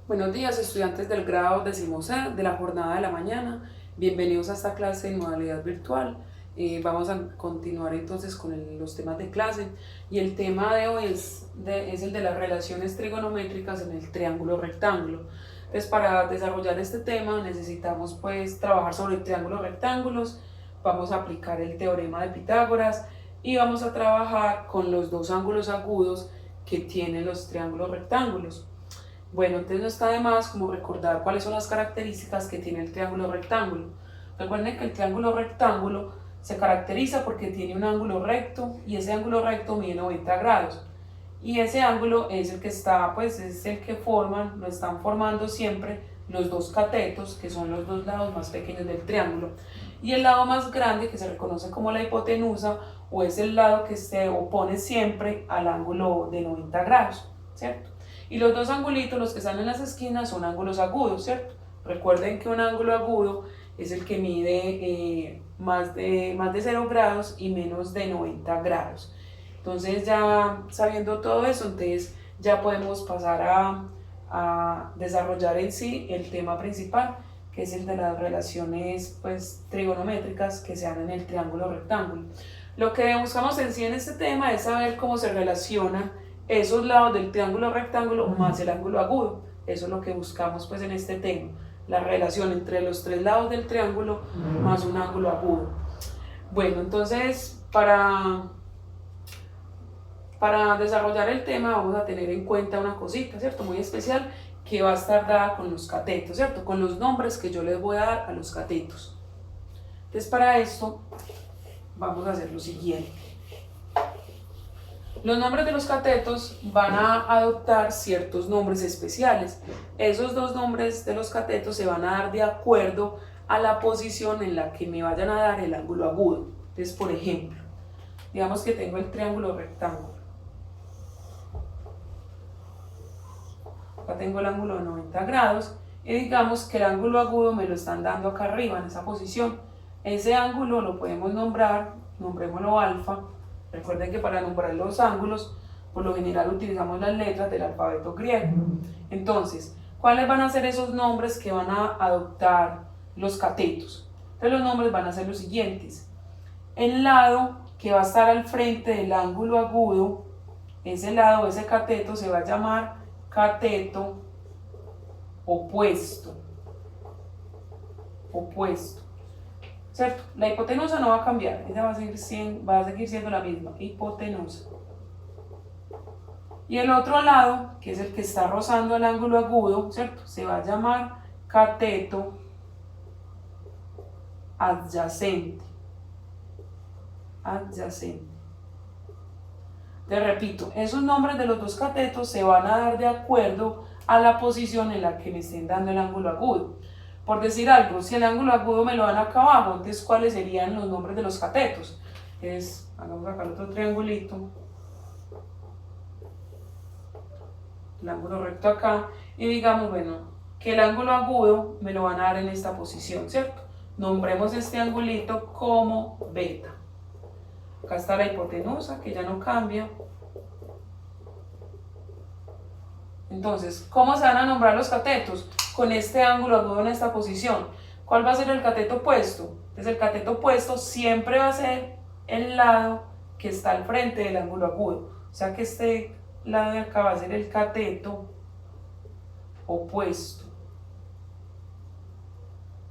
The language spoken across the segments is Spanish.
Buenos días, estudiantes del grado 10C de la jornada de la mañana. Bienvenidos a esta clase en modalidad virtual. Vamos a continuar entonces con los temas de clase y el tema de hoy es el de las relaciones trigonométricas en el triángulo rectángulo. Entonces, para desarrollar este tema necesitamos pues trabajar sobre triángulos rectángulos. Vamos a aplicar el teorema de Pitágoras y vamos a trabajar con los dos ángulos agudos que tienen los triángulos rectángulos. Bueno, entonces no está de más como recordar cuáles son las características que tiene el triángulo rectángulo. Recuerden que el triángulo rectángulo se caracteriza porque tiene un ángulo recto y ese ángulo recto mide 90 grados. Y ese ángulo es el que está, pues es el que forman, lo están formando siempre los dos catetos, que son los dos lados más pequeños del triángulo. Y el lado más grande, que se reconoce como la hipotenusa, o es el lado que se opone siempre al ángulo de 90 grados, ¿cierto? Y los dos angulitos, los que están en las esquinas, son ángulos agudos, ¿cierto? Recuerden que un ángulo agudo es el que mide más de 0 grados y menos de 90 grados. Entonces ya sabiendo todo eso, entonces ya podemos pasar a desarrollar en sí el tema principal, que es el de las relaciones pues, trigonométricas que se dan en el triángulo rectángulo. Lo que buscamos en sí en este tema es saber cómo se relacionan esos lados del triángulo rectángulo más el ángulo agudo. Eso es lo que buscamos pues en este tema, la relación entre los tres lados del triángulo más un ángulo agudo. Bueno, entonces para desarrollar el tema vamos a tener en cuenta una cosita, ¿cierto? Muy especial, que va a estar dada con los catetos, ¿cierto? Con los nombres que yo les voy a dar a los catetos. Entonces para esto vamos a hacer lo siguiente. Los nombres de los catetos van a adoptar ciertos nombres especiales. Esos dos nombres de los catetos se van a dar de acuerdo a la posición en la que me vayan a dar el ángulo agudo. Entonces, por ejemplo, digamos que tengo el triángulo rectángulo. Acá tengo el ángulo de 90 grados y digamos que el ángulo agudo me lo están dando acá arriba, en esa posición. Ese ángulo lo podemos nombrar, nombrémoslo alfa. Recuerden que para nombrar los ángulos, por lo general utilizamos las letras del alfabeto griego. Entonces, ¿cuáles van a ser esos nombres que van a adoptar los catetos? Entonces los nombres van a ser los siguientes. El lado que va a estar al frente del ángulo agudo, ese lado, ese cateto se va a llamar cateto opuesto. Opuesto. ¿Cierto? La hipotenusa no va a cambiar, ella va a seguir siendo la misma, hipotenusa. Y el otro lado, que es el que está rozando el ángulo agudo, ¿cierto? Se va a llamar cateto adyacente. Adyacente. Te repito, esos nombres de los dos catetos se van a dar de acuerdo a la posición en la que me estén dando el ángulo agudo. Por decir algo, si el ángulo agudo me lo dan acá abajo, entonces ¿cuáles serían los nombres de los catetos? Entonces, hagamos acá el otro triangulito, el ángulo recto acá, y digamos, bueno, que el ángulo agudo me lo van a dar en esta posición, ¿cierto? Nombremos este angulito como beta. Acá está la hipotenusa, que ya no cambia. Entonces, ¿cómo se van a nombrar los catetos? Con este ángulo agudo en esta posición. ¿Cuál va a ser el cateto opuesto? Entonces el cateto opuesto siempre va a ser el lado que está al frente del ángulo agudo. O sea que este lado de acá va a ser el cateto opuesto.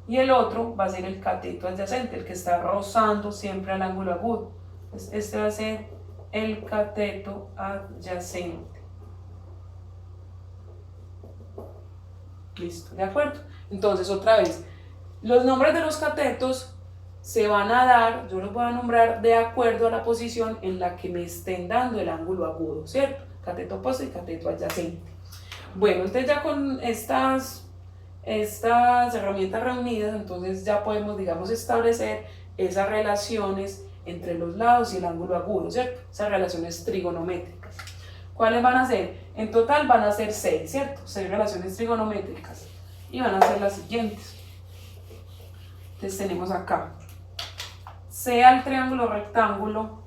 Y el otro va a ser el cateto adyacente, el que está rozando siempre al ángulo agudo. Entonces este va a ser el cateto adyacente. Listo, ¿de acuerdo? Entonces, otra vez, los nombres de los catetos se van a dar, yo los voy a nombrar de acuerdo a la posición en la que me estén dando el ángulo agudo, ¿cierto? Cateto opuesto y cateto adyacente. Bueno, entonces ya con estas herramientas reunidas, entonces ya podemos, digamos, establecer esas relaciones entre los lados y el ángulo agudo, ¿cierto? Esas relaciones trigonométricas. ¿Cuáles van a ser? En total van a ser 6, ¿cierto? 6 relaciones trigonométricas. Y van a ser las siguientes. Entonces tenemos acá. Sea el triángulo rectángulo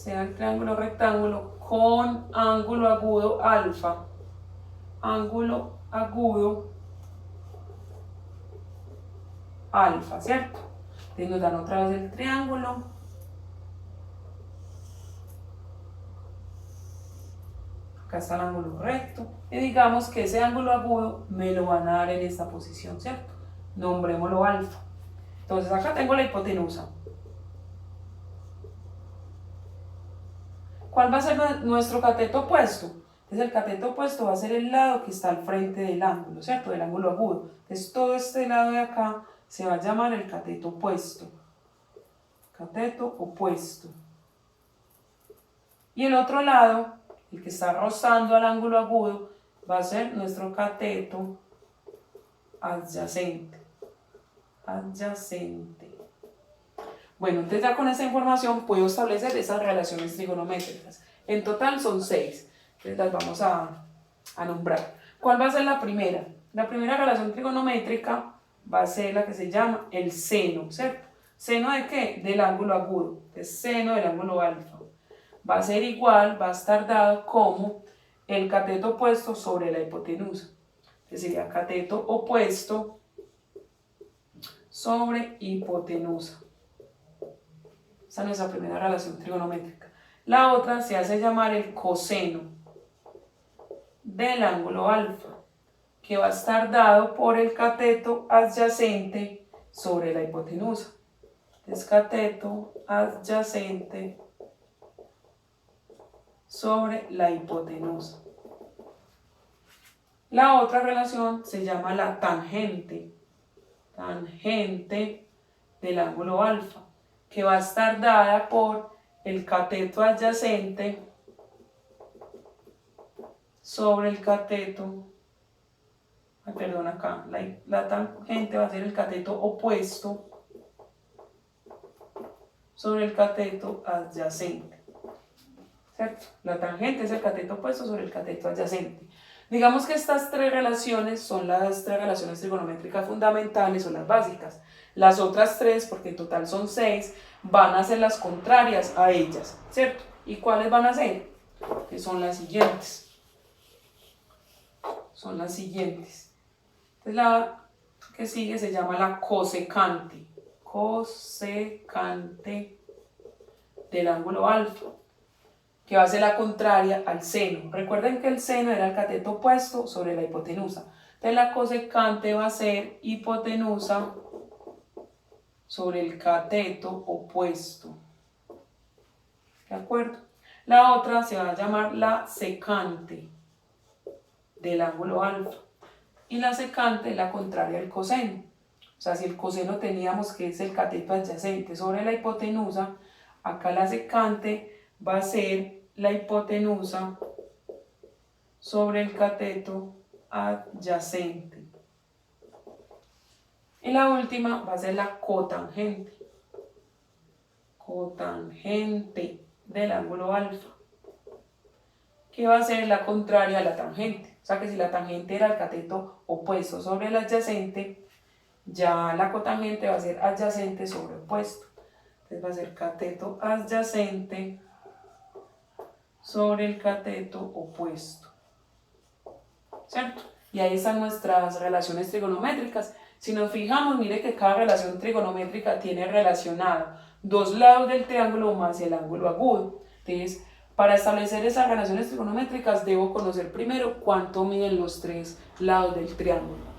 sea el triángulo rectángulo con ángulo agudo alfa. Ángulo agudo alfa, ¿cierto? Entonces nos dan otra vez el triángulo. Acá está el ángulo recto. Y digamos que ese ángulo agudo me lo van a dar en esta posición, ¿cierto? Nombrémoslo alfa. Entonces acá tengo la hipotenusa. ¿Cuál va a ser nuestro cateto opuesto? Entonces el cateto opuesto va a ser el lado que está al frente del ángulo, ¿cierto? Del ángulo agudo. Entonces todo este lado de acá se va a llamar el cateto opuesto. Cateto opuesto. Y el otro lado, el que está rozando al ángulo agudo, va a ser nuestro cateto adyacente. Adyacente. Bueno, entonces ya con esta información puedo establecer esas relaciones trigonométricas. En total son 6. Entonces las vamos a nombrar. ¿Cuál va a ser la primera? La primera relación trigonométrica va a ser la que se llama el seno, ¿cierto? ¿Seno de qué? Del ángulo agudo. Es seno del ángulo alfa. Va a ser igual, va a estar dado como el cateto opuesto sobre la hipotenusa. Entonces sería cateto opuesto sobre hipotenusa. Esa es nuestra primera relación trigonométrica. La otra se hace llamar el coseno del ángulo alfa, que va a estar dado por el cateto adyacente sobre la hipotenusa. Es cateto adyacente sobre la hipotenusa. La otra relación se llama la tangente. Tangente del ángulo alfa, que va a estar dada por el cateto adyacente sobre el cateto, perdón, acá, la tangente va a ser el cateto opuesto sobre el cateto adyacente, ¿cierto? La tangente es el cateto opuesto sobre el cateto adyacente. Digamos que estas 3 relaciones son las 3 relaciones trigonométricas fundamentales o las básicas. Las otras 3, porque en total son 6, van a ser las contrarias a ellas, ¿cierto? ¿Y cuáles van a ser? Que son las siguientes. Son las siguientes. Entonces la que sigue se llama la cosecante. Cosecante del ángulo alfa, que va a ser la contraria al seno. Recuerden que el seno era el cateto opuesto sobre la hipotenusa. Entonces la cosecante va a ser hipotenusa sobre el cateto opuesto. ¿De acuerdo? La otra se va a llamar la secante del ángulo alfa. Y la secante es la contraria al coseno. O sea, si el coseno teníamos que es el cateto adyacente sobre la hipotenusa, acá la secante va a ser la hipotenusa sobre el cateto adyacente. Y la última va a ser la cotangente. Cotangente del ángulo alfa, que va a ser la contraria a la tangente. O sea que si la tangente era el cateto opuesto sobre el adyacente, ya la cotangente va a ser adyacente sobre opuesto. Entonces va a ser cateto adyacente sobre el cateto opuesto, ¿cierto? Y ahí están nuestras relaciones trigonométricas. Si nos fijamos, mire que cada relación trigonométrica tiene relacionado 2 lados del triángulo más el ángulo agudo. Entonces, para establecer esas relaciones trigonométricas debo conocer primero cuánto miden los 3 lados del triángulo.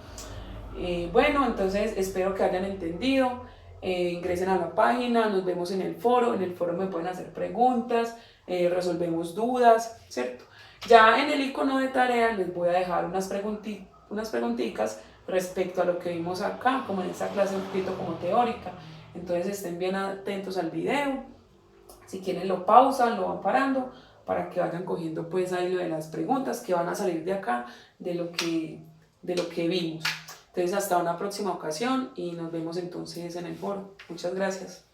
Bueno, entonces espero que hayan entendido. Ingresen a la página, nos vemos en el foro me pueden hacer preguntas, resolvemos dudas, ¿cierto? Ya en el icono de tarea les voy a dejar unas preguntitas respecto a lo que vimos acá, como en esta clase un poquito como teórica. Entonces estén bien atentos al video, si quieren lo pausan, lo van parando para que vayan cogiendo pues ahí lo de las preguntas que van a salir de acá, de lo que vimos. Entonces hasta una próxima ocasión y nos vemos entonces en el foro. Muchas gracias.